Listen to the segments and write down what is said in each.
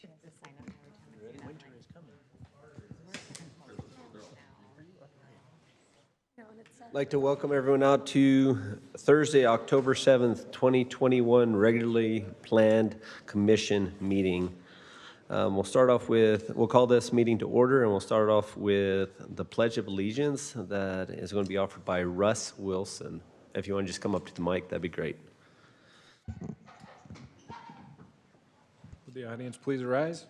Should I just sign up every time I do that? Winter is coming. I'd like to welcome everyone out to Thursday, October 7th, 2021, regularly planned commission meeting. We'll call this meeting to order, and we'll start off with the Pledge of Allegiance that is going to be offered by Russ Wilson. If you want to just come up to the mic, that'd be great. Would the audience please rise?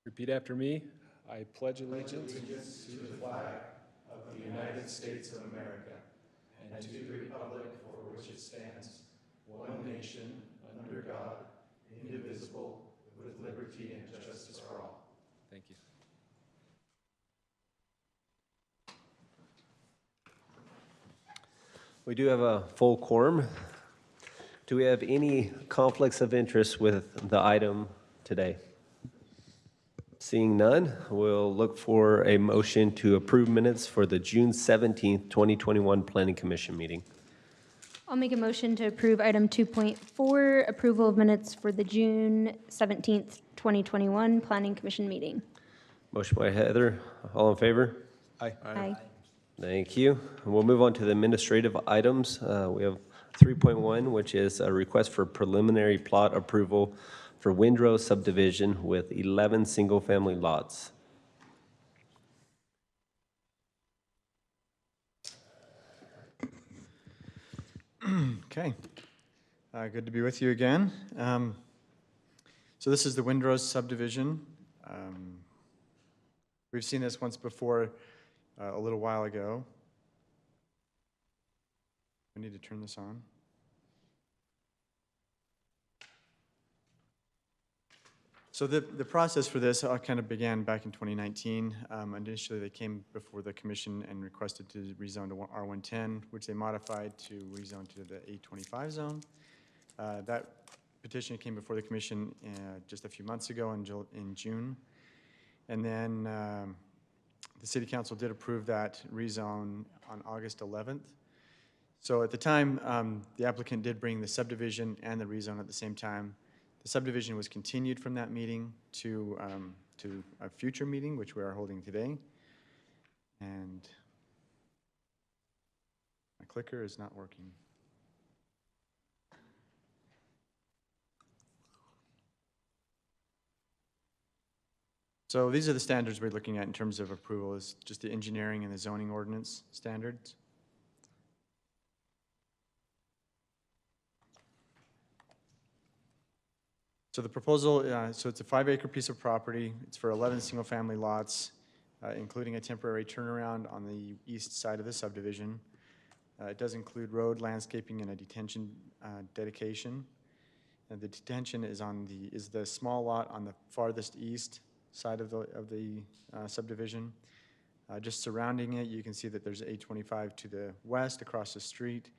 Repeat after me. I pledge allegiance To the flag of the United States of America and to the republic for which it stands, one nation, under God, indivisible, with liberty and justice for all. Thank you. We do have a full quorum. Do we have any conflicts of interest with the item today? Seeing none, we'll look for a motion to approve minutes for the June 17th, 2021 Planning Commission meeting. I'll make a motion to approve item 2.4, approval of minutes for the June 17th, 2021 Planning Commission meeting. Motion by Heather. All in favor? Aye. Aye. Thank you. We'll move on to the administrative items. We have 3.1, which is a request for preliminary plot approval for Windrow Subdivision with 11 single-family lots. Okay, good to be with you again. So this is the Windrow Subdivision. We've seen this once before a little while ago. I need to turn this on. So the process for this kind of began back in 2019. Initially, they came before the commission and requested to rezone to R110, which they modified to rezone to the A25 zone. That petition came before the commission just a few months ago in June. And then the city council did approve that rezone on August 11th. So at the time, the applicant did bring the subdivision and the rezone at the same time. The subdivision was continued from that meeting to a future meeting, which we are holding today. And my clicker is not working. So these are the standards we're looking at in terms of approval, is just the engineering and the zoning ordinance standards. So the proposal, so it's a 5-acre piece of property. It's for 11 single-family lots, including a temporary turnaround on the east side of the subdivision. It does include road, landscaping, and a detention dedication. And the detention is the small lot on the farthest east side of the subdivision. Just surrounding it, you can see that there's A25 to the west across the street,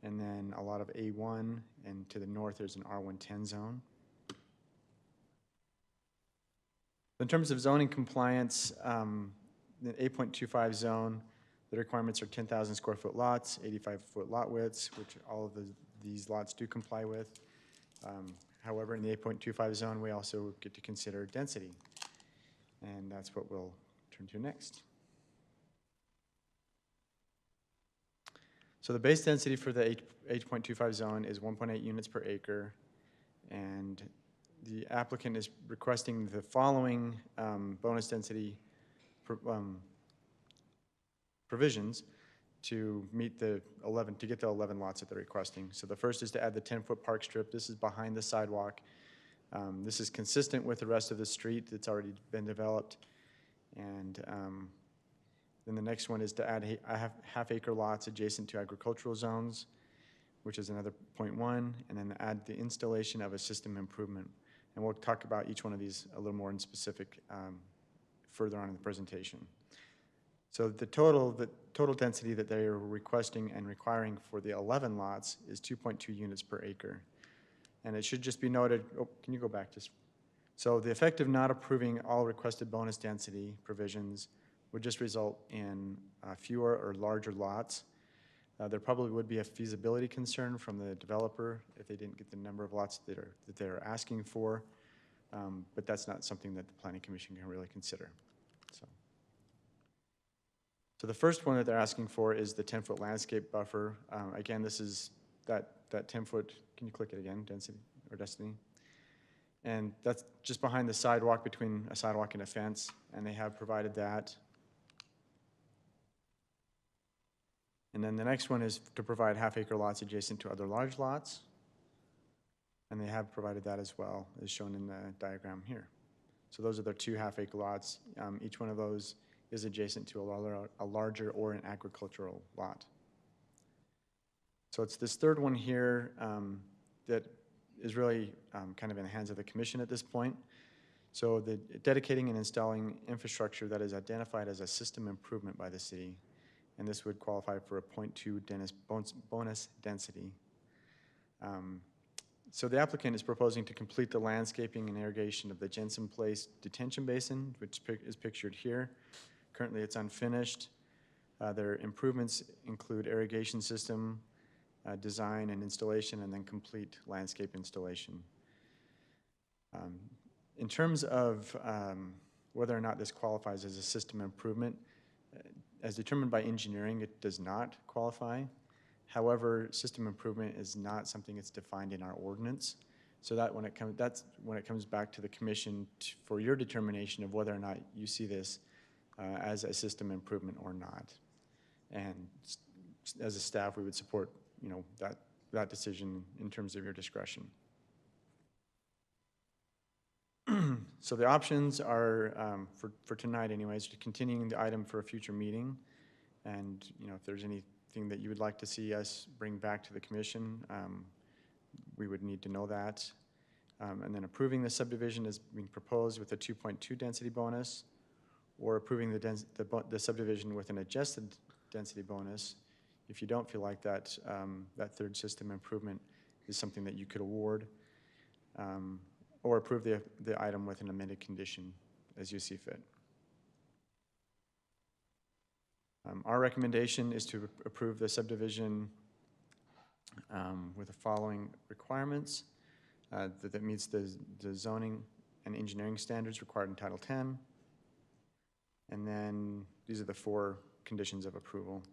and then a lot of A1, and to the north there's an R110 zone. In terms of zoning compliance, the 8.25 zone, the requirements are 10,000 square foot lots, 85-foot lot widths, which all of these lots do comply with. However, in the 8.25 zone, we also get to consider density, and that's what we'll turn to next. So the base density for the 8.25 zone is 1.8 units per acre, and the applicant is requesting the following bonus density provisions to meet to get the 11 lots that they're requesting. So the first is to add the 10-foot park strip. This is behind the sidewalk. This is consistent with the rest of the street that's already been developed. And then the next one is to add half-acre lots adjacent to agricultural zones, which is another 0.1, and then add the installation of a system improvement. And we'll talk about each one of these a little more in specific further on in the presentation. So the total density that they are requesting and requiring for the 11 lots is 2.2 units per acre. And it should just be noted, can you go back just? So the effect of not approving all requested bonus density provisions would just result in fewer or larger lots. There probably would be a feasibility concern from the developer if they didn't get the number of lots that they're asking for, but that's not something that the Planning Commission can really consider. So the first one that they're asking for is the 10-foot landscape buffer. Again, this is that 10-foot, can you click it again, Destiny? And that's just behind the sidewalk, between a sidewalk and a fence, and they have provided that. And then the next one is to provide half-acre lots adjacent to other large lots. And they have provided that as well, as shown in the diagram here. So those are their 2 half-acre lots. Each one of those is adjacent to a larger or an agricultural lot. So it's this third one here that is really kind of in the hands of the commission at this point. So the dedicating and installing infrastructure that is identified as a system improvement by the city, and this would qualify for a 0.2 bonus density. So the applicant is proposing to complete the landscaping and irrigation of the Jensen Place detention basin, which is pictured here. Currently, it's unfinished. Their improvements include irrigation system, design and installation, and then complete landscape installation. In terms of whether or not this qualifies as a system improvement, as determined by engineering, it does not qualify. However, system improvement is not something that's defined in our ordinance. So that's when it comes back to the commission for your determination of whether or not you see this as a system improvement or not. And as a staff, we would support, that decision in terms of your discretion. So the options are, for tonight anyways, continuing the item for a future meeting. And, if there's anything that you would like to see us bring back to the commission, we would need to know that. And then approving the subdivision as being proposed with a 2.2 density bonus, or approving the subdivision with an adjusted density bonus if you don't feel like that third system improvement is something that you could award, or approve the item with an amended condition as you see fit. Our recommendation is to approve the subdivision with the following requirements, that meets the zoning and engineering standards required in Title 10. And then these are the 4 conditions of approval.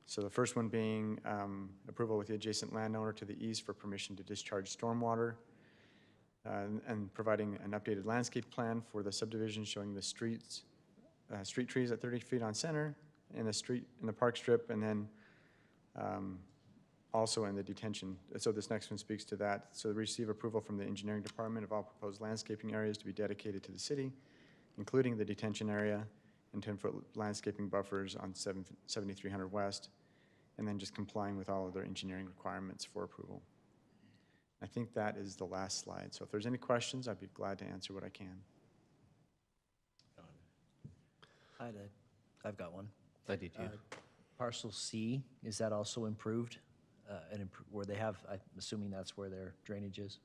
So the first one being approval with the adjacent landowner to the east for permission to discharge stormwater, and providing an updated landscape plan for the subdivision showing the street trees at 30 feet on center, in the park strip, and then also in the detention. So this next one speaks to that. So receive approval from the engineering department of all proposed landscaping areas to be dedicated to the city, including the detention area and 10-foot landscaping buffers on 7300 West, and then just complying with all of their engineering requirements for approval. I think that is the last slide. So if there's any questions, I'd be glad to answer what I can. I've got one. I do too. Parcel C, is that also improved? Where they have, I'm assuming that's where their drainage is?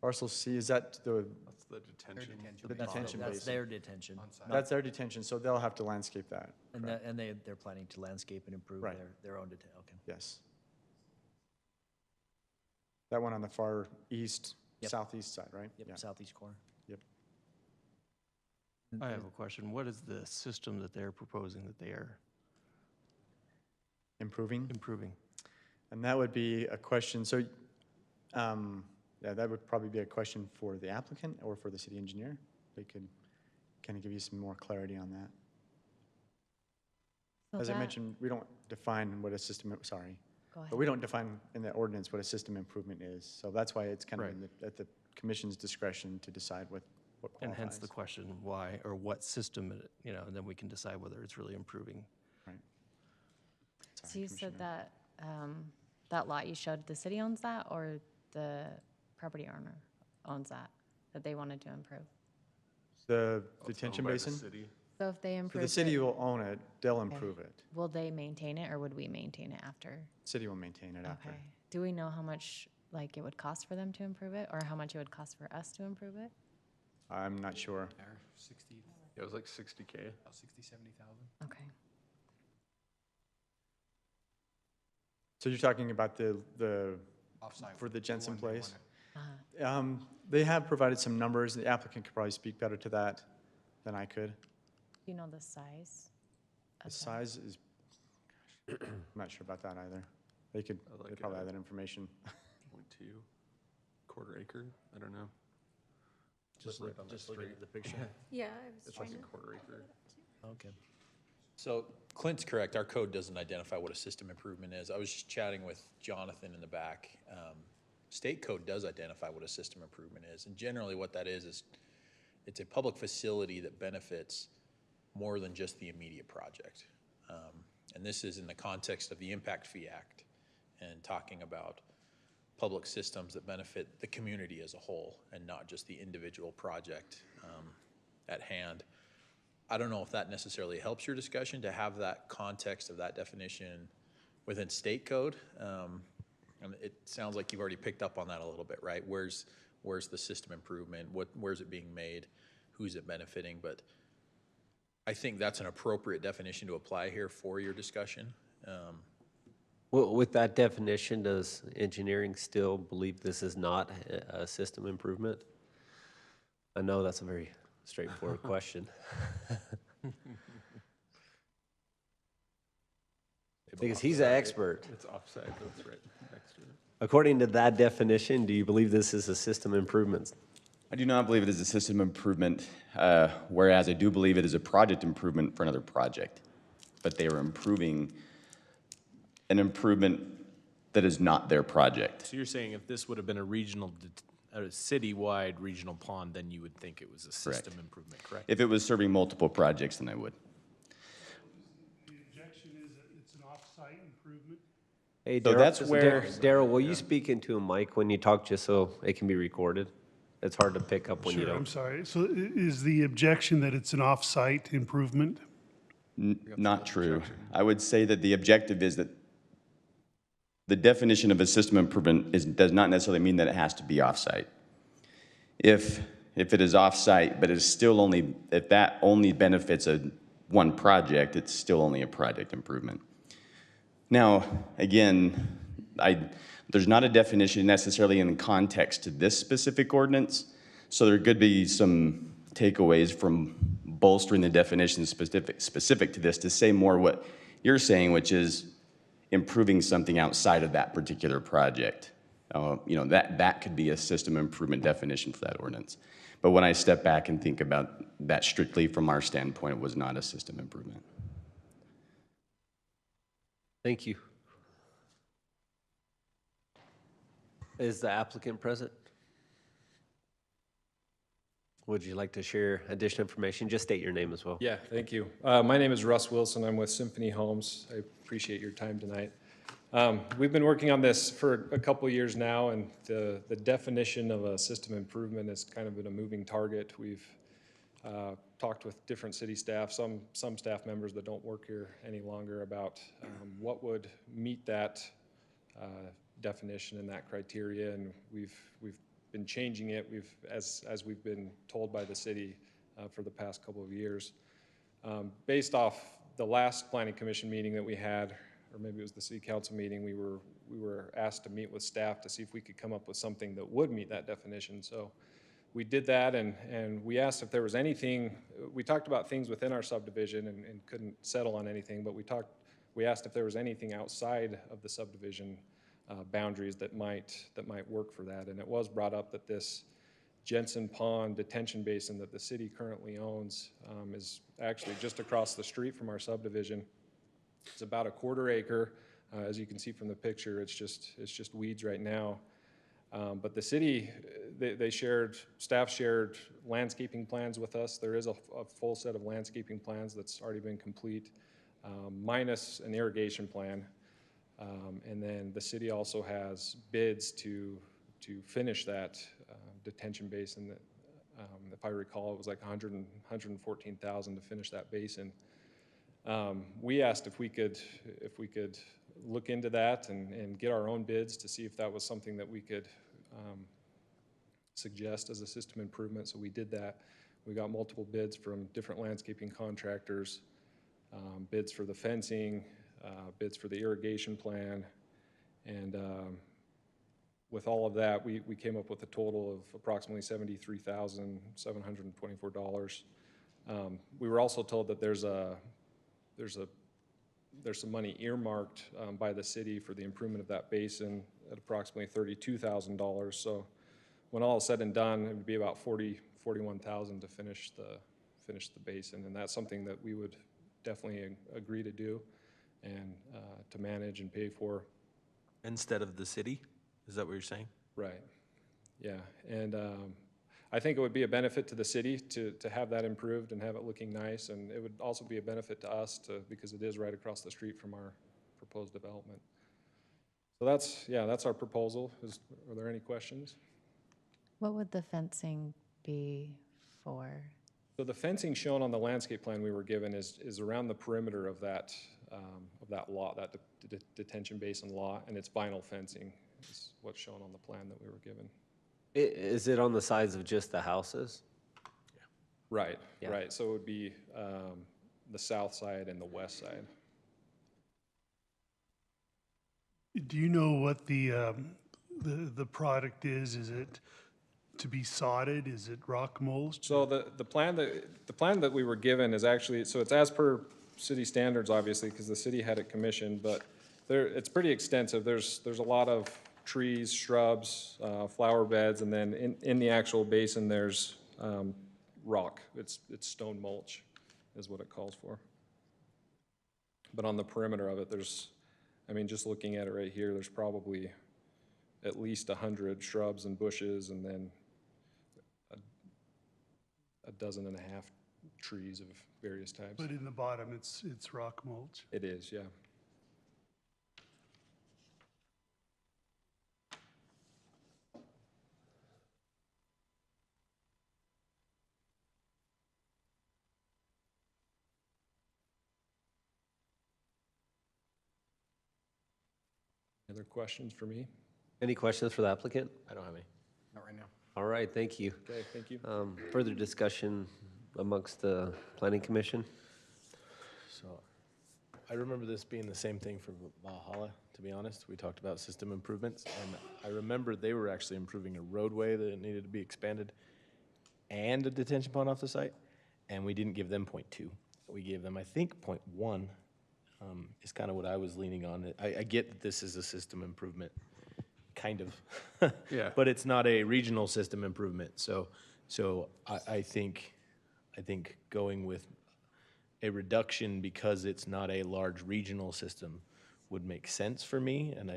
Parcel C, is that the That's the detention. detention That's basin? their detention. That's their detention, so they'll have to landscape that. And correct? they're planning to landscape and improve Right. their own detention, okay. Yes. That one on the far east, Yep. southeast side, right? Yep, Yeah. southeast corner. Yep. I have a question. What is the system that they're proposing that they are Improving? improving? And that would be a question, so, yeah, that would probably be a question for the applicant or for the city engineer. They could kind of give you some more clarity on that. So As I that- mentioned, we don't define what a system, sorry, Go ahead. but we don't define in the ordinance what a system improvement is. So that's why it's kind of Right. at the commission's discretion to decide what And qualifies. hence the question, why or what system, and then we can decide whether it's really improving. Right. So Sorry, you said Commissioner. that lot you showed, the city owns that, or the property owner owns that they wanted to improve? The detention basin? So if they So improve the city it, will own it, they'll Okay. improve it. will they maintain it, or would we maintain it after? City will maintain it after. Okay. Do we know how much, like, it would cost for them to improve it, or how much it would cost for us to improve it? I'm not sure. 60, It was like 60K. about 60, 70,000. Okay. So you're talking about the Offsite. for the Jensen place? Uh-huh. They have provided some numbers. The applicant could probably speak better to that than I could. Do you know the size? The of that? size is, I'm not sure about that either. They could, Like they probably have that information. 0.2, quarter acre, I don't know. Just right on the just looking street. at the picture. Yeah, It's like a quarter acre. Okay. So Clint's correct, our code doesn't identify what a system improvement is. I was just chatting with Jonathan in the back. State code does identify what a system improvement is, and generally what that is it's a public facility that benefits more than just the immediate project. And this is in the context of the Impact Fee Act and talking about public systems that benefit the community as a whole and not just the individual project at hand. I don't know if that necessarily helps your discussion to have that context of that definition within state code. And it sounds like you've already picked up on that a little bit, right? Where's the system improvement? Where's it being made? Who's it benefiting? But I think that's an appropriate definition to apply here for your discussion. Well, with that definition, does engineering still believe this is not a system improvement? I know that's a very straightforward question. Because he's an expert. It's offsite, that's right next to it. According to that definition, do you believe this is a system improvement? I do not believe it is a system improvement, whereas I do believe it is a project improvement for another project. But they are improving an improvement that is not their project. So you're saying if this would have been a citywide regional pond, then you would think it was a system improvement, correct? If it was serving multiple projects, then I would. The objection is that it's an off-site improvement. Hey, So Daryl- that's where- Daryl, will you speak into a mic when you talk, just so it can be recorded? It's hard to pick up when you Sure, I'm don't. sorry. So is the objection that it's an off-site improvement? Not true. I would say that the objective is that the definition of a system improvement does not necessarily mean that it has to be off-site. If it is off-site, but it's still only, if that only benefits one project, it's still only a project improvement. Now, again, there's not a definition necessarily in context to this specific ordinance, so there could be some takeaways from bolstering the definition specific to this to say more what you're saying, which is improving something outside of that particular project. That could be a system improvement definition for that ordinance. But when I step back and think about that strictly from our standpoint, it was not a system improvement. Thank you. Is the applicant present? Would you like to share additional information? Just state your name as well. Yeah, thank you. My name is Russ Wilson. I'm with Symphony Homes. I appreciate your time tonight. We've been working on this for a couple of years now, and the definition of a system improvement has kind of been a moving target. We've talked with different city staff, some staff members that don't work here any longer, about what would meet that definition and that criteria, and we've been changing it. As we've been told by the city for the past couple of years. Based off the last planning commission meeting that we had, or maybe it was the city council meeting, we were asked to meet with staff to see if we could come up with something that would meet that definition. So we did that, and we asked if there was anything. We talked about things within our subdivision and couldn't settle on anything, but we asked if there was anything outside of the subdivision boundaries that might work for that. And it was brought up that this Jensen Pond detention basin that the city currently owns is actually just across the street from our subdivision. It's about a quarter acre. As you can see from the picture, it's just weeds right now. But the city, staff shared landscaping plans with us. There is a full set of landscaping plans that's already been complete, minus an irrigation plan. And then the city also has bids to finish that detention basin. That, if I recall, it was like $114,000 to finish that basin. We asked if we could look into that and get our own bids to see if that was something that we could suggest as a system improvement. So we did that. We got multiple bids from different landscaping contractors, bids for the fencing, bids for the irrigation plan, And with all of that, we came up with a total of approximately $73,724. We were also told that there's some money earmarked by the city for the improvement of that basin at approximately $32,000. So when all is said and done, it would be about $41,000 to finish the basin, and that's something that we would definitely agree to do and to manage and pay for. Instead of the city? Is that what you're saying? Right. Yeah, and I think it would be a benefit to the city to have that improved and have it looking nice, and it would also be a benefit to us because it is right across the street from our proposed development. So that's our proposal. Are there any questions? What would the fencing be for? So the fencing shown on the landscape plan we were given is around the perimeter of that lot, that detention basin lot, and it's vinyl fencing is what's shown on the plan that we were given. Is it on the sides of just the houses? Right, Yeah. right. So it would be the south side and the west side. Do you know what the product is? Is it to be sodded? Is it rock mulched? So the plan that we were given is actually, so it's as per city standards, obviously, because the city had it commissioned, but it's pretty extensive. There's a lot of trees, shrubs, flower beds, and then in the actual basin, there's rock. It's stone mulch is what it calls for. But on the perimeter of it, just looking at it right here, there's probably at least 100 shrubs and bushes, and then a dozen and a half trees of various types. But in the bottom, it's rock mulch. It is, yeah. Other questions for me? Any questions for the applicant? I don't have any. Not right now. All right, thank you. Okay, thank you. Further discussion amongst the planning commission? So I remember this being the same thing for Valhalla, to be honest. We talked about system improvements, and I remember they were actually improving a roadway that needed to be expanded and a detention pond off the site, and we didn't give them .2. We gave them, I think, .1 is kind of what I was leaning on. I get that this is a system improvement, kind of. Yeah. But it's not a regional system improvement. So I think going with a reduction because it's not a large regional system would make sense for me. And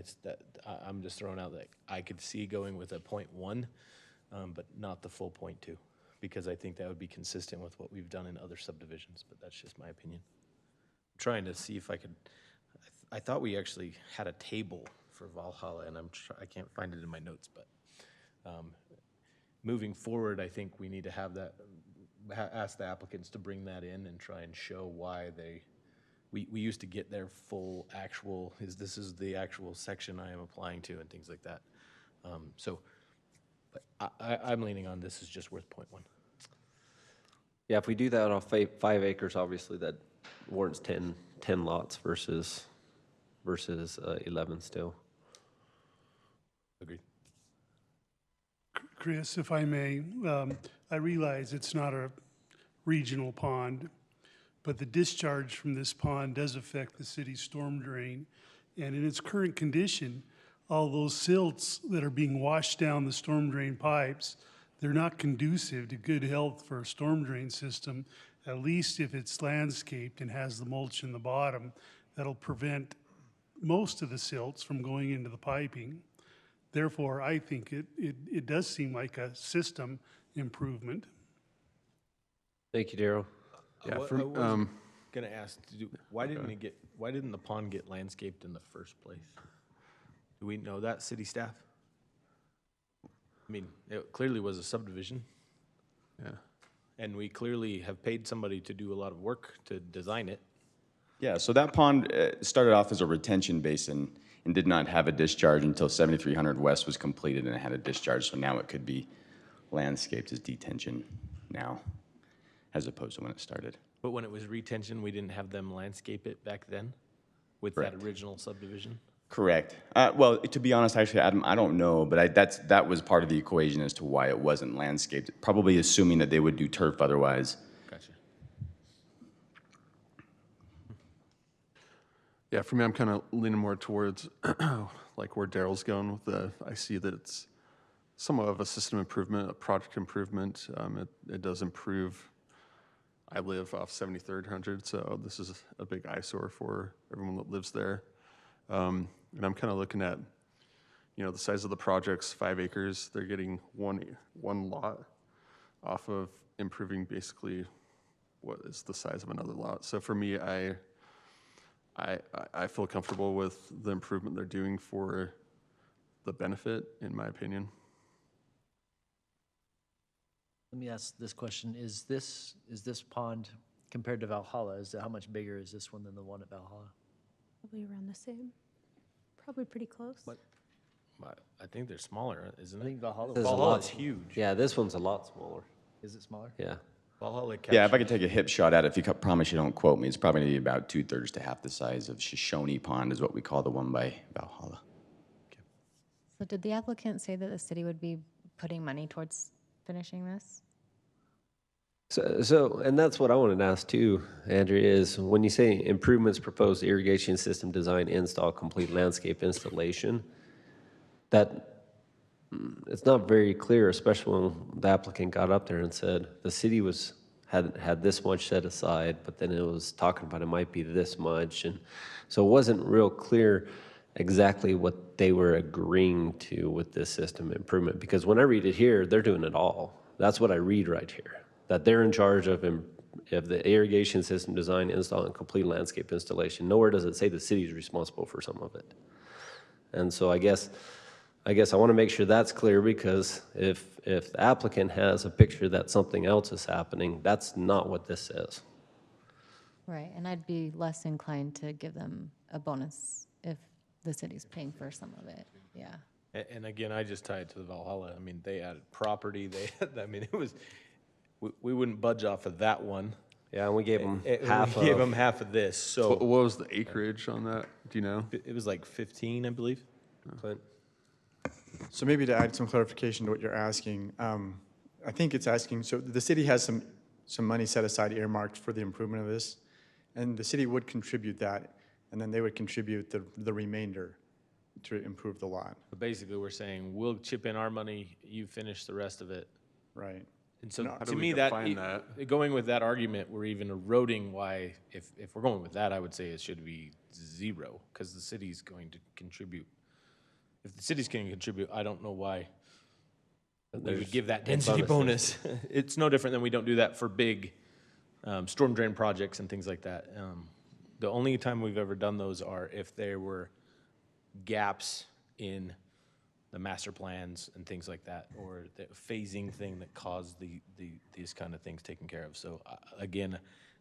I'm just throwing out that I could see going with a .1, but not the full .2, because I think that would be consistent with what we've done in other subdivisions, but that's just my opinion. I'm trying to see if I could, I thought we actually had a table for Valhalla, and I can't find it in my notes, but moving forward, I think we need to have that, ask the applicants to bring that in and try and show why we used to get their full actual, this is the actual section I am applying to and things like that. But I'm leaning on this is just worth .1. Yeah, if we do that off 5 acres, obviously that warrants 10 lots versus 11 still. Agreed. Chris, if I may, I realize it's not a regional pond, but the discharge from this pond does affect the city's storm drain. And in its current condition, all those silts that are being washed down the storm drain pipes, they're not conducive to good health for a storm drain system, at least if it's landscaped and has the mulch in the bottom. That'll prevent most of the silts from going into the piping. Therefore, I think it does seem like a system improvement. Thank you, Darryl. Yeah, I was gonna ask, why didn't the pond get landscaped in the first place? Do we know that, city staff? I mean, it clearly was a subdivision, Yeah. and we clearly have paid somebody to do a lot of work to design it. Yeah, so that pond started off as a retention basin and did not have a discharge until 7300 West was completed and it had a discharge, so now it could be landscaped as detention now, as opposed to when it started. But when it was retention, we didn't have them landscape it back then with Correct. that original subdivision? Correct. Well, to be honest, actually, Adam, I don't know, but that was part of the equation as to why it wasn't landscaped. Probably assuming that they would do turf otherwise. Gotcha. Yeah, for me, I'm kind of leaning more towards like where Daryl's going with I see that it's somewhat of a system improvement, a project improvement. It does improve. I live off 7300, so this is a big eyesore for everyone that lives there. And I'm kind of looking at, the size of the projects, 5 acres. They're getting one lot off of improving basically what is the size of another lot. So for me, I feel comfortable with the improvement they're doing for the benefit, in my opinion. Let me ask this question. Is this pond compared to Valhalla, how much bigger is this one than the one at Valhalla? Probably around the same. Probably pretty close. But I think they're smaller, isn't I it? think Valhalla This is a was lot Valhalla's huge. Yeah, this one's a lot smaller. Is it smaller? Yeah. Valhalla Yeah, if I captures- could take a hip shot at it, if you promise you don't quote me, it's probably gonna be about 2/3 to half the size of Shoshone Pond is what we call the one by Valhalla. So did the applicant say that the city would be putting money towards finishing this? So, and that's what I wanted to ask too, Andrea, is when you say improvements proposed irrigation system design, install, complete landscape installation, that it's not very clear, especially when the applicant got up there and said the city had this much set aside, but then it was talking about it might be this much, and so it wasn't real clear exactly what they were agreeing to with this system improvement. Because when I read it here, they're doing it all. That's what I read right here, that they're in charge of the irrigation system design, install, and complete landscape installation. Nowhere does it say the city is responsible for some of it. And so I guess I want to make sure that's clear, because if the applicant has a picture that something else is happening, that's not what this says. Right, and I'd be less inclined to give them a bonus if the city's paying for some of it, yeah. And again, I just tie it to the Valhalla. I mean, they added property, it was, we wouldn't budge off of that one. Yeah, and we gave them We half gave of. them half of this, So what so was the acreage on that? Do you know? it was like 15, I believe. Clint? So maybe to add some clarification to what you're asking, I think it's asking, so the city has some money set aside earmarked for the improvement of this, and the city would contribute that, and then they would contribute the remainder to improve the lot, But basically, we're saying, we'll chip in our money, you finish the rest of it. right? And so, How do to we me, define going with that argument, we're even eroding why, if we're going with that, I would say it should be 0, because the city's going to contribute. If the city's going to contribute, I don't know why we would give that density bonus. It's no different than we don't do that for big storm drain projects and things like that. The only time we've ever done those are if there were gaps in the master plans and things like that, or the phasing thing that caused these kind of things taken care of. So again,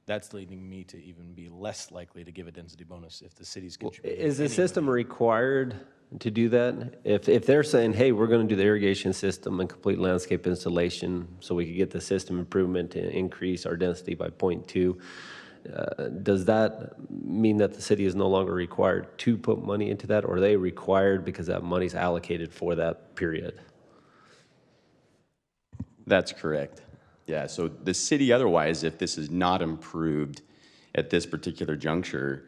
that's leading me to even be less likely to give a density bonus if the city's contributing. Is the system required to do that? If they're saying, hey, we're going to do the irrigation system and complete landscape installation so we could get the system improvement to increase our density by 0.2, does that mean that the city is no longer required to put money into that, or are they required because that money's allocated for that period? That's correct. Yeah, so the city otherwise, if this is not improved at this particular juncture,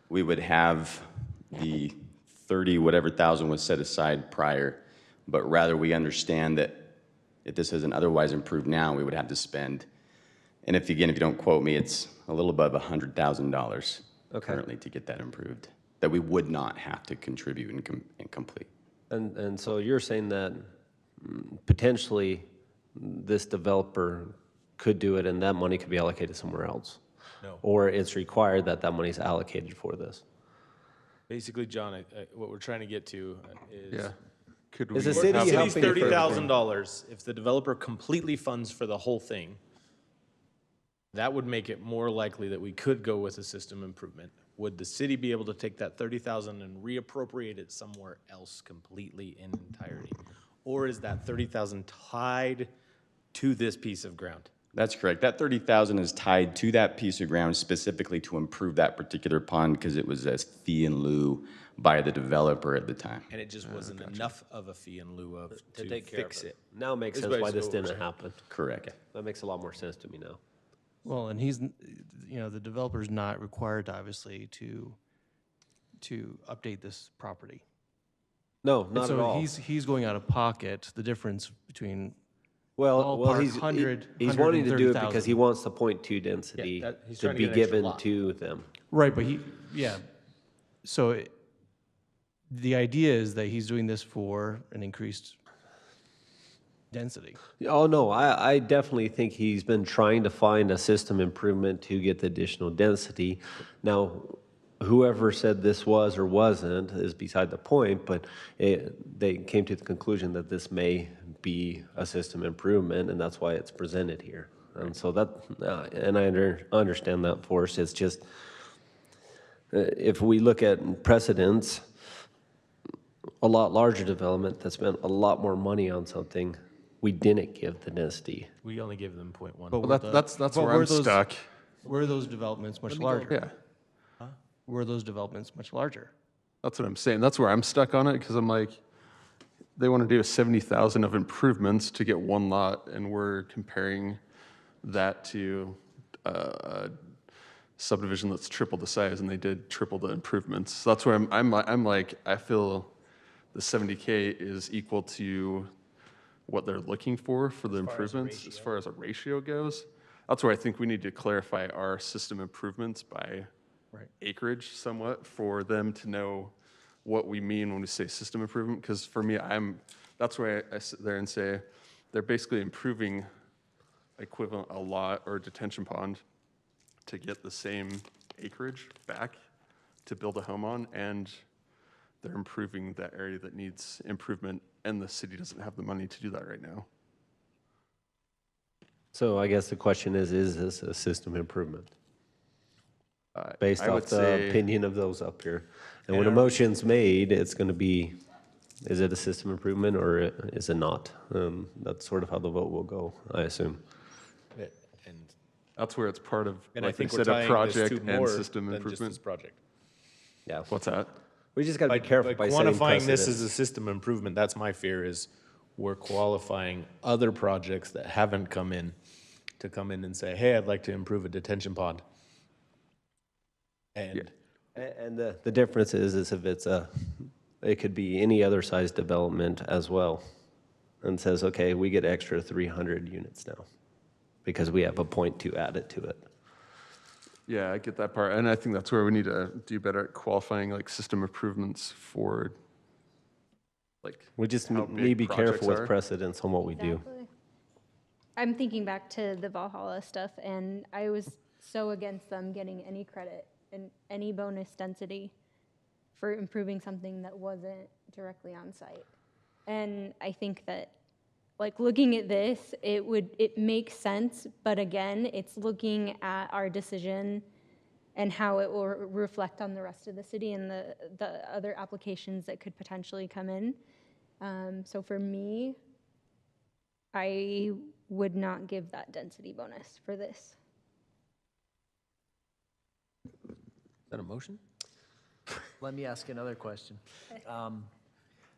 we would have the 30 whatever thousand was set aside prior, but rather we understand that if this isn't otherwise improved now, we would have to spend, and if you don't quote me, it's a little above $100,000 currently to get that improved, that we would not have to contribute and complete. And so you're saying that potentially this developer could do it and that money could be allocated somewhere else? No. Or it's required that that money's allocated for this? Basically, John, what we're trying to get to is. Yeah. Could Is we the city have helping City's for $30,000, if the developer completely funds for the whole thing, that would make it more likely that we could go with a system improvement. Would the city be able to take that 30,000 and reappropriate it somewhere else completely in entirety? Or is that 30,000 tied to this piece of ground? That's correct. That 30,000 is tied to that piece of ground specifically to improve that particular pond because it was a fee in lieu by the developer at the time. And it just wasn't enough of a fee in lieu of to take care of fix it. Now it makes Is sense why basically this what we're didn't saying. happen. Correct. That makes a lot more sense to me now. Well, and he's, the developer's not required, obviously, to update this property. No, And not at so all. he's going out of pocket, the difference between Well, ballpark he's 100, he's wanting to do it because he 130,000. wants the 0.2 density he's to trying to be get an extra given lot. to them. Right, but so the idea is that he's doing this for an increased density. Oh, no, I definitely think he's been trying to find a system improvement to get the additional density. Now, whoever said this was or wasn't is beside the point, but they came to the conclusion that this may be a system improvement, and that's why it's presented here. And so that, and I understand that force. It's just, if we look at precedents, a lot larger development that spent a lot more money on something, we didn't give the density. We only give them 0.1. But Well, that's where I'm stuck. Were those developments much larger? Yeah, Were those developments much larger? that's what I'm saying. That's where I'm stuck on it, because I'm like, they want to do 70,000 of improvements to get one lot, and we're comparing that to a subdivision that's triple the size, and they did triple the improvements. So that's where I'm like, I feel the 70K is equal to what they're looking for the improvements as far as a ratio goes. That's where I think we need to clarify our system improvements by acreage somewhat for them to know what we mean when we say system improvement. Because for me, that's where I sit there and say they're basically improving equivalent a lot or a detention pond to get the same acreage back to build a home on, and they're improving that area that needs improvement, and the city doesn't have the money to do that right now. So I guess the question is this a system improvement? Based I off would the say- opinion of those up here. And when a motion's made, it's going to be, is it a system improvement or is it not? That's sort of how the vote will go, I assume. And That's where it's part of, I like we think we're said, a tying this to project and more system than just this improvement. project. Yeah. What's that? We just got to be careful by setting quantifying this precedents. as a system improvement, that's my fear, is we're qualifying other projects that haven't come in to come in and say, hey, I'd like to improve a detention pond. And And the difference is if it's it could be any other size development as well. And says, okay, we get extra 300 units now because we have a 0.2 added to it. Yeah, I get that part. And I think that's where we need to do better at qualifying like system improvements for like We just how need to big be careful projects with are. precedents on what we do. Exactly. I'm thinking back to the Valhalla stuff, and I was so against them getting any credit and any bonus density for improving something that wasn't directly on site. And I think that, like, looking at this, it makes sense, but again, it's looking at our decision and how it will reflect on the rest of the city and the other applications that could potentially come in. So for me, I would not give that density bonus for this. is that a motion? Let me ask another question.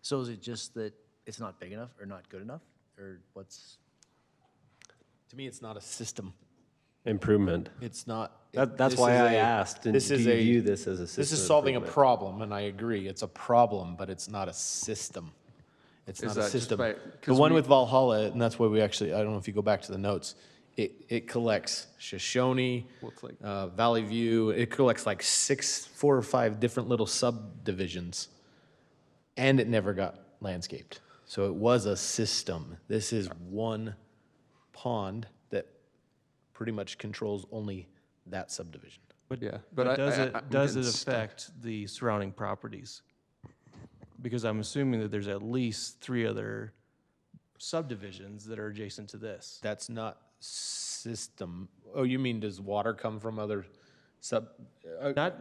So is it just that it's not big enough or not good enough, or what's? To me, it's not a system. Improvement. It's not. That's why I asked, and do you view this as a system This is solving a improvement? problem, and I agree, it's a problem, but it's not a system. It's Is not that a just system. by- The 'cause one we- with Valhalla, and that's why we actually, I don't know if you go back to the notes, it collects Shoshone, Looks like- Valley View, it collects like 4 or 5 different little subdivisions, and it never got landscaped. So it was a system. This is one pond that pretty much controls only that subdivision. Yeah, But I'm does it getting stuck. affect the surrounding properties? Because I'm assuming that there's at least 3 other subdivisions that are adjacent to this. That's not system. Oh, you mean does water come from other sub? I'm not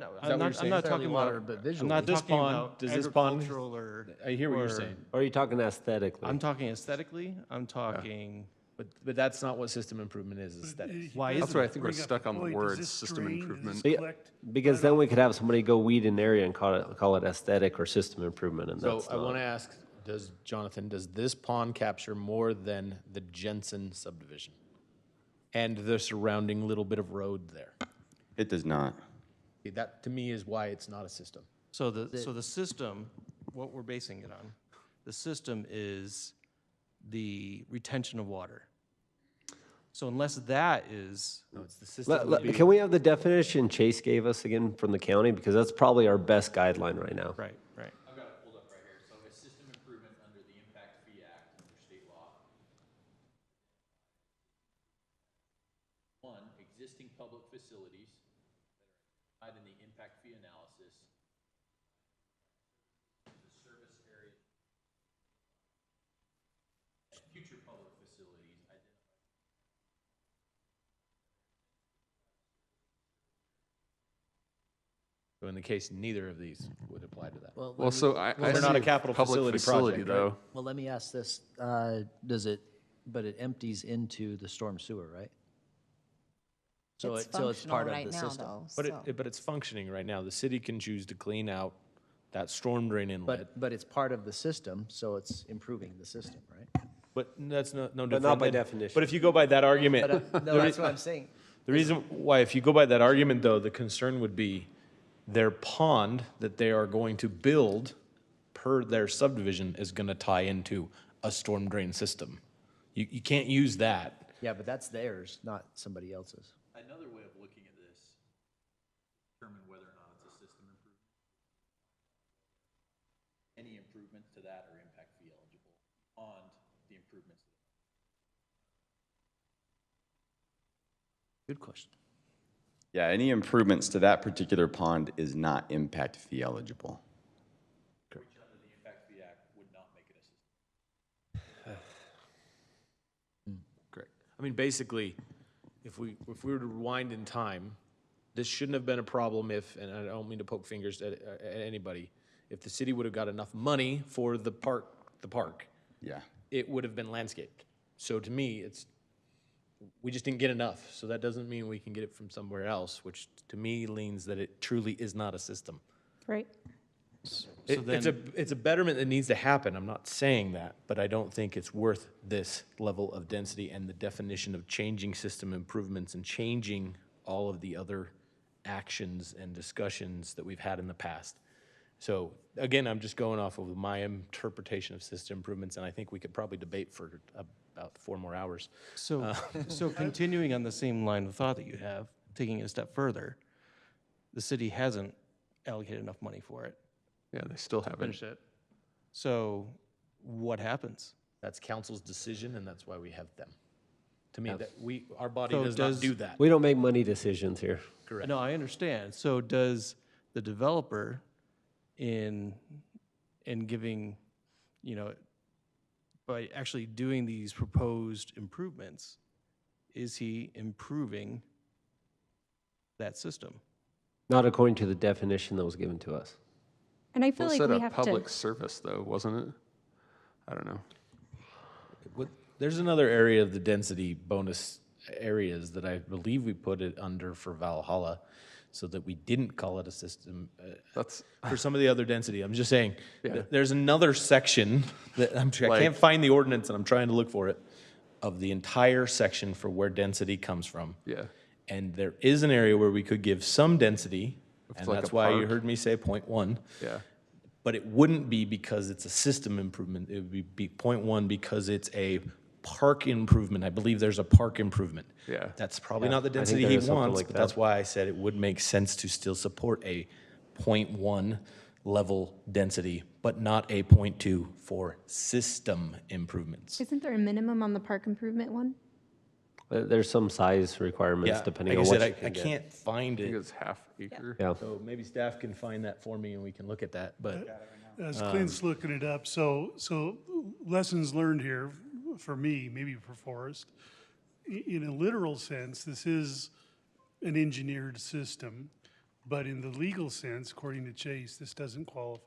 talking water, about, but I'm visually. not This talking pond- about does this pond- agricultural or. I hear what you're or- saying. Or are you talking aesthetically? I'm talking aesthetically, I'm talking But that's not what system improvement is aesthetics. Why He is That's why I doesn't think we're bring up stuck the on the point. Does words this system drain? Does improvement. this Yeah, collect because then we could have somebody go weed an area and call it aesthetic or system improvement, and So that's I want to not. ask, Jonathan, does this pond capture more than the Jensen subdivision? And the surrounding little bit of road there? It does not. See, that, to me, is why it's not a system. So the system, what we're basing it on, the system is the retention of water. So unless that is, No, it's the system. would be- Can we have the definition Chase gave us again from the county? Because that's probably our best guideline right now. right. I've got it pulled up right here. So a system improvement under the Impact Fee Act, under state law. One, existing public facilities that are in the impact fee analysis. The service area. Future public facilities identified. So in the case, neither of these would apply to that. Well, so I they're not see a capital public facility project, right? though. Well, let me ask this, but it empties into the storm sewer, right? So It's so it's functional part of right the now, system. though, But so. but it's functioning right now. The city can choose to clean out that storm drain inlet. But it's part of the system, so it's improving the system, right? But that's no different. But not by than- definition. But if you go by that argument, No, that's what I'm saying. the reason why, if you go by that argument, though, the concern would be their pond that they are going to build per their subdivision is going to tie into a storm drain system. You can't use that. Yeah, but that's theirs, not somebody else's. Another way of looking at this, determine whether or not it's a system improvement. Any improvements to that are impact fee eligible on the improvements. Good question. Yeah, any improvements to that particular pond is not impact fee eligible. Which under the Impact Fee Act would not make it a system. Correct. I mean, basically, if we were to rewind in time, this shouldn't have been a problem if, and I don't mean to poke fingers at anybody, if the city would have got enough money for the park, Yeah. it would have been landscaped. So to me, we just didn't get enough. So that doesn't mean we can get it from somewhere else, which to me leans that it truly is not a system. Right. It's a betterment that needs to happen. I'm not saying that, but I don't think it's worth this level of density and the definition of changing system improvements and changing all of the other actions and discussions that we've had in the past. So again, I'm just going off of my interpretation of system improvements, and I think we could probably debate for about 4 more hours. So, so continuing on the same line of thought that you have, taking it a step further, the city hasn't allocated enough money for it. Yeah, they still haven't. Finish it. So what happens? That's council's decision, and that's why we have them. To me, Yeah. that our body So does does- not do that. We don't make money decisions here. Correct. No, I understand. So does the developer in giving, by actually doing these proposed improvements, is he improving that system? Not according to the definition that was given to us. And I feel Well, it like said we a have public to, service though, wasn't it? I don't know. There's another area of the density bonus areas that I believe we put it under for Valhalla, so that we didn't call it a system. That's For some of the other density, I'm just saying, Yeah. there's another section that I can't find the ordinance, and I'm trying to look for it, of the entire section for where density comes from. yeah. And there is an area where we could give some density, If it's and like that's a why you park. heard me say 0.1. Yeah. But it wouldn't be because it's a system improvement. It would be 0.1 because it's a park improvement. I believe there's a park improvement. Yeah. That's probably Yeah, not the I think density there he is something wants, like but that. that's why I said it would make sense to still support a 0.1 level density, but not a 0.2 for system improvements. isn't there a minimum on the park improvement one? There's some size requirements Yeah, depending like on I what said, you I can get. can't find I think it. it's half acre. Yeah. So maybe staff can find that for me and we can look at that, but As Clint's looking it up, so lessons learned here for me, maybe for Forrest. In a literal sense, this is an engineered system, but in the legal sense, according to Chase, this doesn't qualify.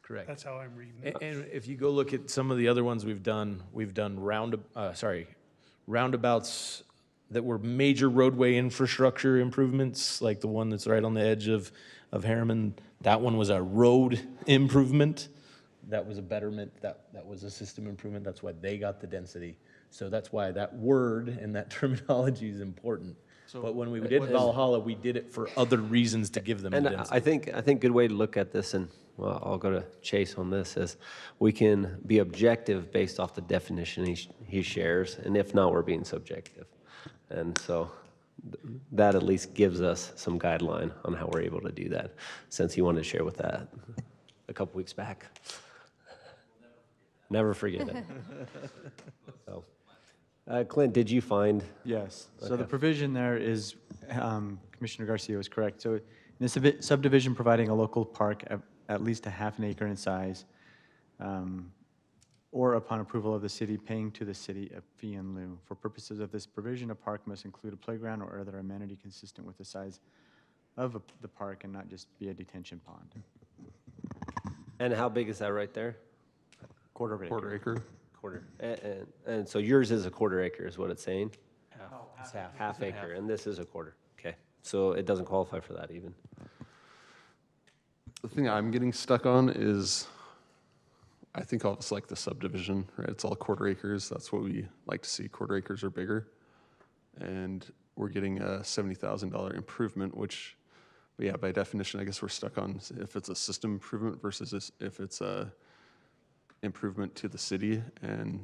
correct. That's how I'm reading it. And if you go look at some of the other ones we've done roundabouts that were major roadway infrastructure improvements, like the one that's right on the edge of Harriman, that one was a road improvement. That was a betterment, that was a system improvement, that's why they got the density. So that's why that word and that terminology is important. But when we did Valhalla, we did it for other reasons to give them the And density. I think good way to look at this, and well, I'll go to Chase on this, is we can be objective based off the definition he shares, and if not, we're being subjective. And so that at least gives us some guideline on how we're able to do that, since he wanted to share with that a couple weeks back. Never forget it. So, Clint, did you find? Yes, so Okay. the provision there is, Commissioner Garcia was correct. So in this subdivision providing a local park at least a half an acre in size, or upon approval of the city, paying to the city a fee in lieu. For purposes of this provision, a park must include a playground or other amenity consistent with the size of the park and not just be a detention pond. And how big is that right there? Quarter of an Quarter acre. Quarter. And so yours is a quarter acre is what it's saying? It's half. Half acre, and this is a quarter. Okay, so it doesn't qualify for that even. The thing I'm getting stuck on is, I think all of us like the subdivision, right? It's all quarter acres. That's what we like to see. Quarter acres or bigger. And we're getting a $70,000 improvement, which, yeah, by definition, I guess we're stuck on if it's a system improvement versus if it's a improvement to the city and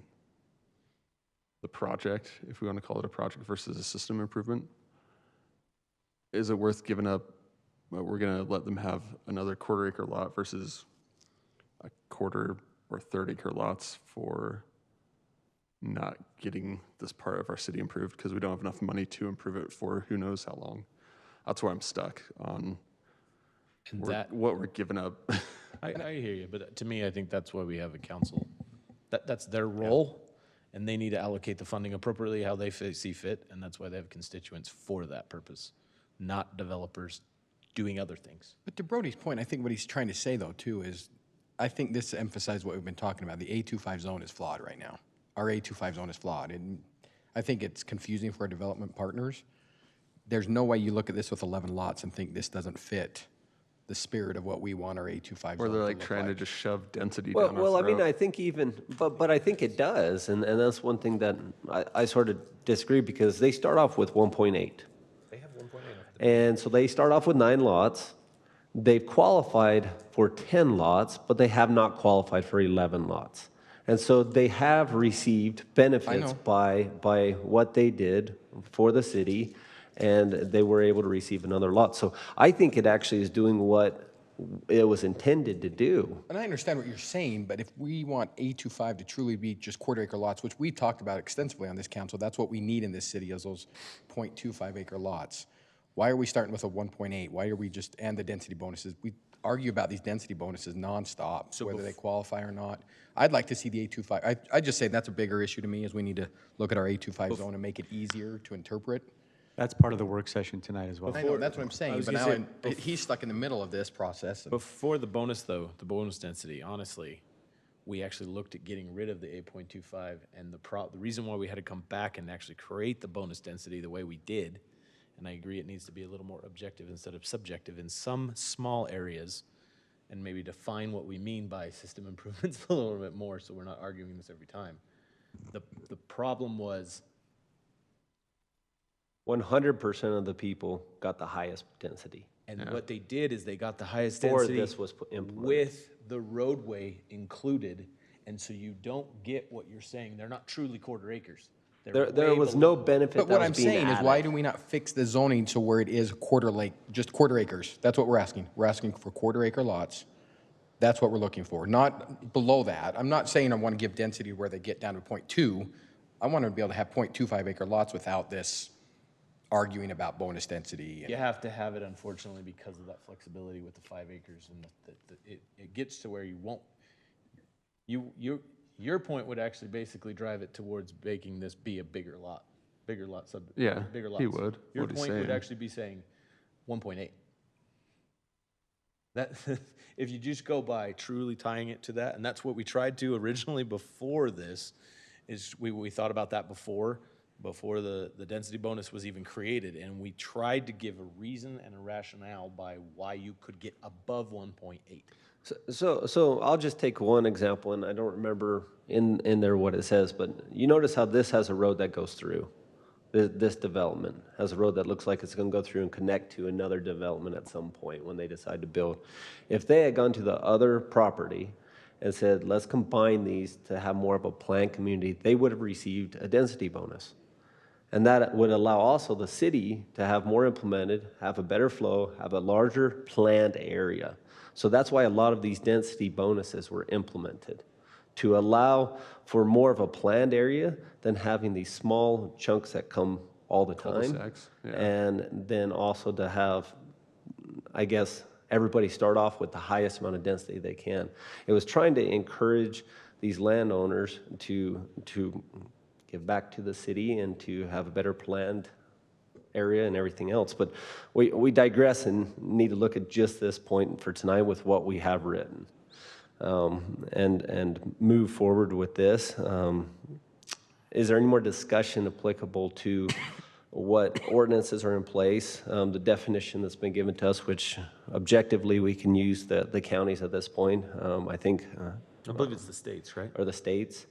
the project, if we want to call it a project versus a system improvement. Is it worth giving up? We're going to let them have another quarter acre lot versus a quarter or third acre lots for not getting this part of our city improved because we don't have enough money to improve it for who knows how long. That's where I'm stuck on And what we're giving up. I hear you, but to me, I think that's why we have a council. That's their role, and they need to allocate the funding appropriately how they see fit, and that's why they have constituents for that purpose, not developers doing other things. But to Brody's point, I think what he's trying to say, though, too, is I think this emphasizes what we've been talking about. The A25 zone is flawed right now. Our A25 zone is flawed, and I think it's confusing for our development partners. There's no way you look at this with 11 lots and think this doesn't fit the spirit of what we want our A25 zone Or they're to like look trying like. to just shove density Well, down our well, I mean, throat. I think even, but I think it does, and that's one thing that I sort of disagree because they start off with 1.8. They have 1.8. And so they start off with 9 lots. They've qualified for 10 lots, but they have not qualified for 11 lots. And so they have received benefits by what they did for the city, and they were able to receive another lot. So I think it actually is doing what it was intended to do. And I understand what you're saying, but if we want A25 to truly be just quarter acre lots, which we've talked about extensively on this council, that's what we need in this city is those 0.25 acre lots. Why are we starting with a 1.8? Why are we just, and the density bonuses? We argue about these density bonuses nonstop, whether they qualify or not. I'd like to see the A25. I just say that's a bigger issue to me is we need to look at our A25 zone and make it easier to interpret. That's part of the work session tonight as well. I know, that's what I'm I saying, was but gonna now say, he's stuck in the middle of this process. Before the bonus, though, the bonus density, honestly, we actually looked at getting rid of the 8.25, and the reason why we had to come back and actually create the bonus density the way we did, and I agree it needs to be a little more objective instead of subjective in some small areas, and maybe define what we mean by system improvements a little bit more so we're not arguing this every time. The problem was 100% of the people got the highest density. And what they did is they got the highest Before density this was implemented. with the roadway included, and so you don't get what you're saying. They're not truly quarter acres. They're There way was below. no benefit But that what was I'm being saying is, added. why do we not fix the zoning to where it is just quarter acres? That's what we're asking. We're asking for quarter acre lots. That's what we're looking for, not below that. I'm not saying I want to give density where they get down to 0.2. I want to be able to have 0.25 acre lots without this arguing about bonus density. You have to have it, unfortunately, because of that flexibility with the 5 acres, and it gets to where you won't. Your point would actually basically drive it towards making this be a bigger lot sub. Yeah, bigger he lots. would. Your What he's point would saying. actually be saying 1.8. That if you just go by truly tying it to that, and that's what we tried to originally before this, is we thought about that before. before the density bonus was even created, and we tried to give a reason and a rationale by why you could get above 1.8. So I'll just take one example, and I don't remember in there what it says, but you notice how this has a road that goes through. This development has a road that looks like it's going to go through and connect to another development at some point when they decide to build. If they had gone to the other property and said, let's combine these to have more of a planned community, they would have received a density bonus. And that would allow also the city to have more implemented, have a better flow, have a larger planned area. So that's why a lot of these density bonuses were implemented, to allow for more of a planned area than having these small chunks that come all the time. Cul-de-sacs, yeah. And then also to have, I guess, everybody start off with the highest amount of density they can. It was trying to encourage these landowners to give back to the city and to have a better planned area and everything else. But we digress and need to look at just this point for tonight with what we have written. And move forward with this. Is there any more discussion applicable to what ordinances are in place, the definition that's been given to us, which objectively we can use the counties at this point, I think. I believe it's the states, right? Or the states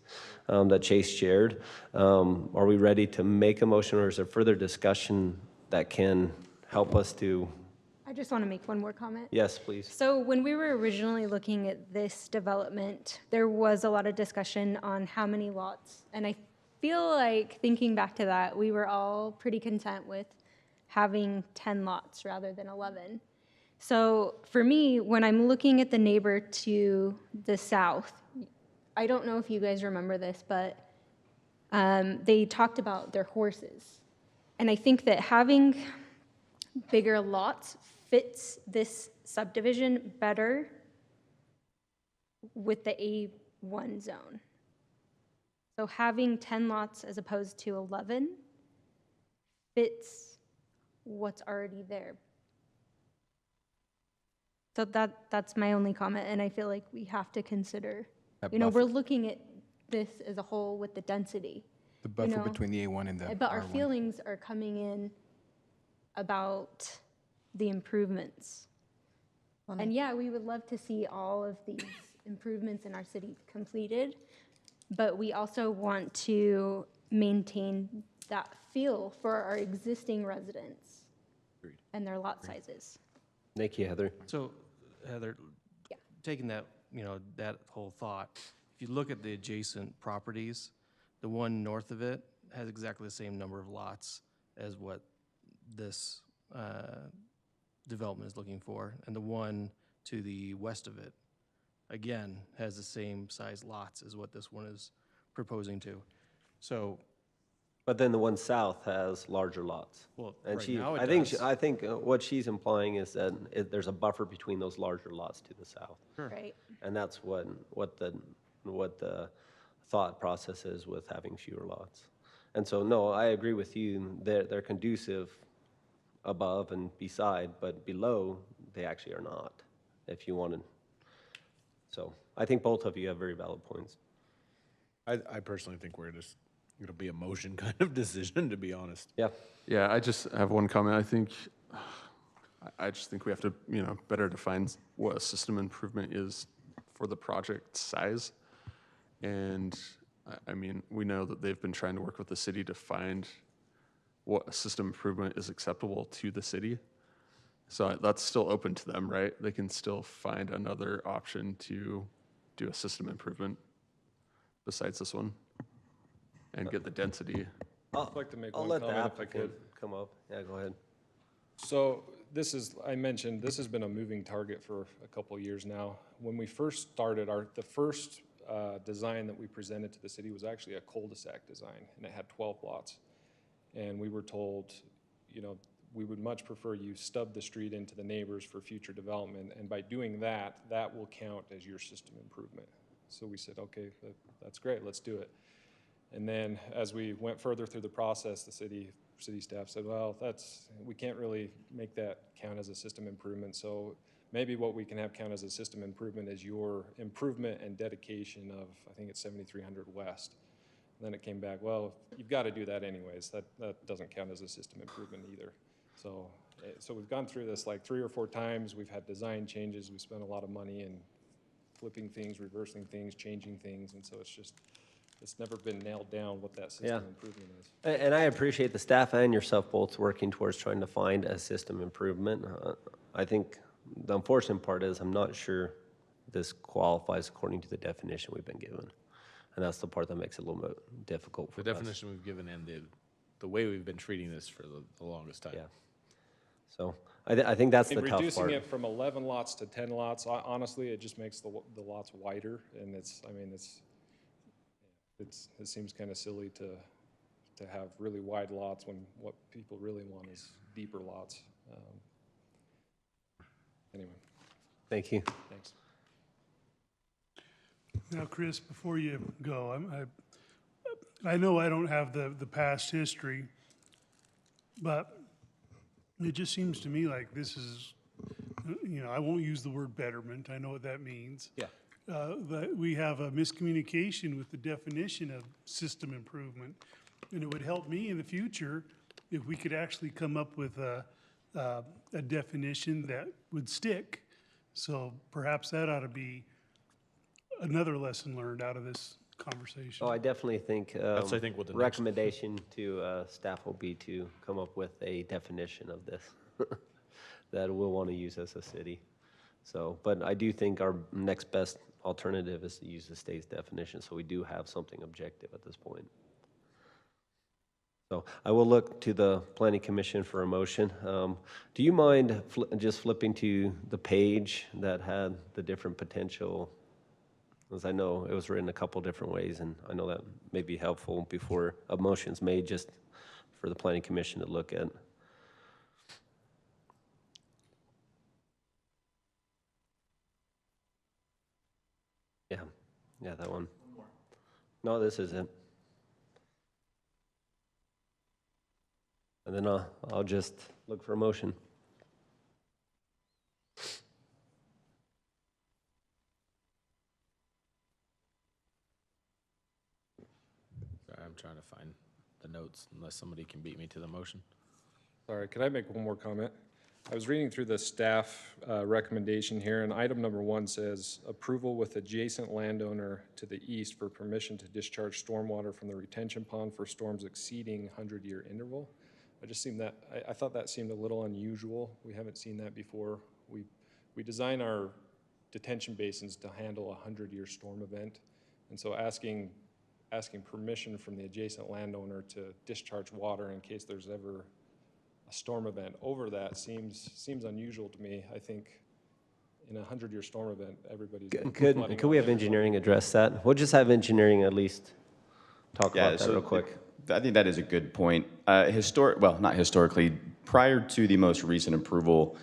that Chase shared. Are we ready to make a motion, or is there further discussion that can help us to? I just want to make one more comment. Yes, please. So when we were originally looking at this development, there was a lot of discussion on how many lots. And I feel like, thinking back to that, we were all pretty content with having 10 lots rather than 11. So for me, when I'm looking at the neighbor to the south, I don't know if you guys remember this, but they talked about their horses. And I think that having bigger lots fits this subdivision better with the A1 zone. So having 10 lots as opposed to 11 fits what's already there. So that's my only comment, and I feel like we have to consider, That we're buffer. looking at this as a whole with the density. The buffer between the A1 and the But our R1. feelings are coming in about the improvements. And yeah, we would love to see all of these improvements in our city completed, but we also want to maintain that feel for our existing residents and their lot sizes. Thank you, Heather. So, Heather, taking that, that whole thought, if you look at the adjacent properties, the one north of it has exactly the same number of lots as what this development is looking for, and the one to the west of it, again, has the same size lots as what this one is proposing to. So, But then the one south has larger lots. well, And right she, now it I think, does. I think what she's implying is that there's a buffer between those larger lots to the south. Right. And that's what the thought process is with having fewer lots. And so, no, I agree with you. They're conducive above and beside, but below, they actually are not, if you wanted. So I think both of you have very valid points. I personally think it'll be a motion kind of decision, to be honest. Yeah. Yeah, I just have one comment. I just think we have to, better define what a system improvement is for the project size. And I mean, we know that they've been trying to work with the city to find what a system improvement is acceptable to the city. So that's still open to them, right? They can still find another option to do a system improvement besides this one and get the density. I'd like to make I'll one let the comment if I applicant could. come up. Yeah, go ahead. So I mentioned, this has been a moving target for a couple of years now. When we first started, the first design that we presented to the city was actually a cul-de-sac design, and it had 12 lots. And we were told, we would much prefer you stub the street into the neighbors for future development, and by doing that, that will count as your system improvement. So we said, okay, that's great, let's do it. And then as we went further through the process, the city staff said, well, we can't really make that count as a system improvement. So maybe what we can have count as a system improvement is your improvement and dedication of, I think it's 7300 West. Then it came back, well, you've got to do that anyways. That doesn't count as a system improvement either. So we've gone through this like 3 or 4 times. We've had design changes. We spent a lot of money in flipping things, reversing things, changing things. And so it's never been nailed down what that system improvement is. And I appreciate the staff and yourself both working towards trying to find a system improvement. I think the unfortunate part is I'm not sure this qualifies according to the definition we've been given. And that's the part that makes it a little bit difficult for The us. definition we've given and the way we've been treating this for the longest time. Yeah. So I think that's the tough part. Reducing it from 11 lots to 10 lots, honestly, it just makes the lots wider. And it seems kind of silly to have really wide lots when what people really want is deeper lots. Anyway. Thank you. Thanks. Now, Chris, before you go, I know I don't have the past history, but it just seems to me like this is, I won't use the word betterment. I know what that means. Yeah. But we have a miscommunication with the definition of system improvement. And it would help me in the future if we could actually come up with a definition that would stick. So perhaps that ought to be another lesson learned out of this conversation. Oh, I definitely think, That's, I think, what the next- recommendation to staff will be to come up with a definition of this that we'll want to use as a city. So, but I do think our next best alternative is to use the state's definition, so we do have something objective at this point. So I will look to the Planning Commission for a motion. Do you mind just flipping to the page that had the different potential? As I know it was written a couple different ways, and I know that may be helpful before a motion's made, just for the Planning Commission to look at. Yeah, that one. No, this is it. And then I'll just look for a motion. Sorry, I'm trying to find the notes unless somebody can beat me to the motion. Sorry, could I make one more comment? I was reading through the staff recommendation here, and item number 1 says, approval with adjacent landowner to the east for permission to discharge stormwater from the retention pond for storms exceeding 100-year interval. I thought that seemed a little unusual. We haven't seen that before. We design our detention basins to handle a 100-year storm event, and so asking permission from the adjacent landowner to discharge water in case there's ever a storm event over that seems unusual to me. I think in a 100-year storm event, everybody's Could we have engineering address that? We'll just have engineering at least talk about that real quick. I think that is a good point. Not historically, prior to the most recent approval,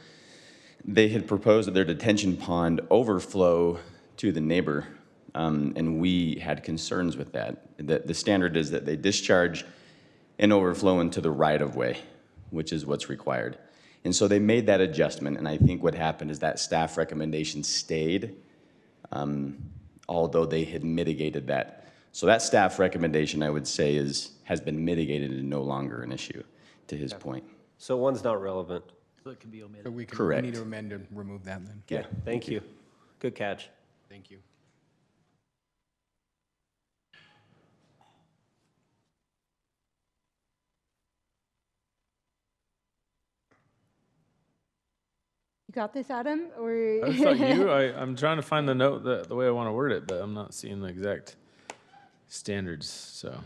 they had proposed that their detention pond overflow to the neighbor, and we had concerns with that. The standard is that they discharge and overflow into the right-of-way, which is what's required. And so they made that adjustment, and I think what happened is that staff recommendation stayed, although they had mitigated that. So that staff recommendation, I would say, has been mitigated and no longer an issue, to his point. So 1's not relevant. So it can be omitted. So we Correct. need to amend and remove that then. Yeah. Thank you. Good catch. Thank you. You got this, Adam? Or I thought I'm trying to find the note the way I want to word it, but I'm not seeing the exact standards, so.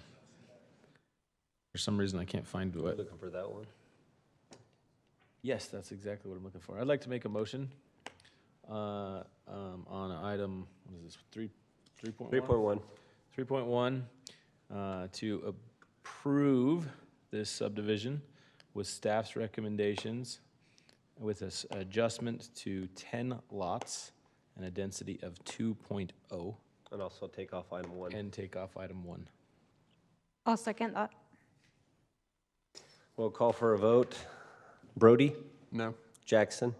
For some reason, I can't find what. Looking for that one. Yes, that's exactly what I'm looking for. I'd like to make a motion on item, what is this, 3.1? 3.1. 3.1, to approve this subdivision with staff's recommendations with an adjustment to 10 lots and a density of 2.0. And also take off item 1. And take off item 1. I'll second that. We'll call for a vote. Brody? No. Jackson?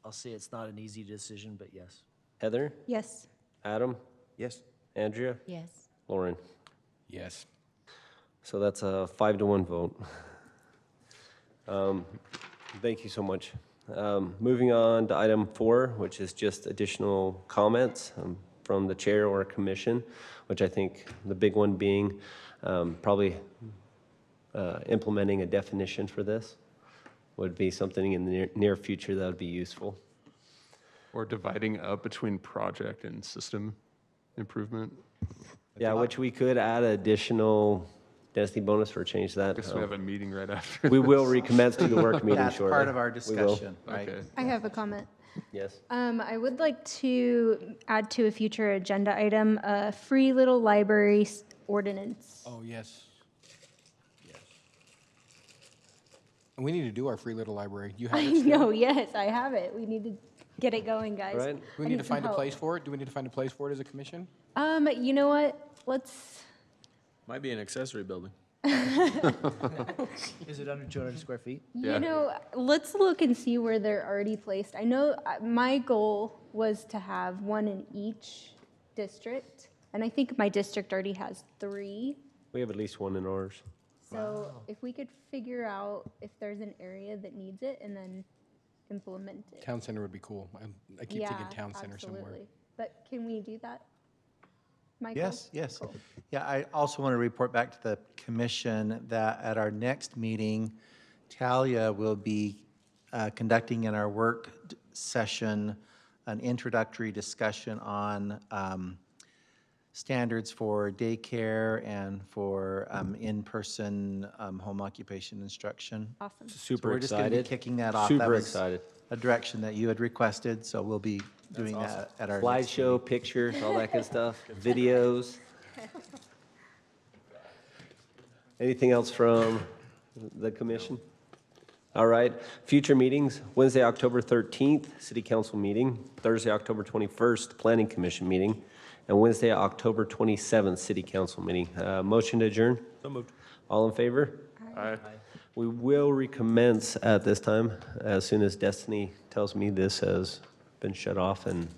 I'll say it's not an easy decision, but yes. Heather? Yes. Adam? Yes. Andrea? Yes. Lauren? Yes. So that's a 5-1 vote. Thank you so much. Moving on to item 4, which is just additional comments from the chair or commission, which I think the big one being probably implementing a definition for this would be something in the near future that would be useful. Or dividing up between project and system improvement. Yeah, which we could add additional density bonus or change that. I guess we have a meeting right after. We will recommence to the work meeting That's shortly. part of our We will. discussion, right? Okay. I have a comment. Yes. I would like to add to a future agenda item, a free little library ordinance. Oh, yes. Yes. And we need to do our free little library. You have I it still? know, yes, I have it. We need to get it going, guys. Right. Do we I need to some find a help. place for it? Do we need to find a place for it as a commission? You know what? Let's, Might be an accessory building. Is it under 200 square feet? Yeah. you know, let's look and see where they're already placed. I know my goal was to have one in each district, and I think my district already has 3. We have at least one in ours. So if we could figure out if there's an area that needs it and then implement it. Town center would be cool. I keep thinking town center somewhere. Absolutely. But can we do that, Michael? Yes, yes. Cool. Yeah, I also want to report back to the commission that at our next meeting, Talia will be conducting in our work session an introductory discussion on standards for daycare and for in-person home occupation instruction. Awesome. So we're just going to be kicking that off. That Super was excited. a direction that you had requested, so we'll be doing that at our next Slideshow, meeting. pictures, all that good stuff, videos. Anything else from the commission? All right, future meetings, Wednesday, October 13th, City Council meeting, Thursday, October 21st, Planning Commission meeting, and Wednesday, October 27th, City Council meeting. Motion to adjourn? So moved. All in favor? Aye. We will recommence at this time as soon as Destiny tells me this has been shut off and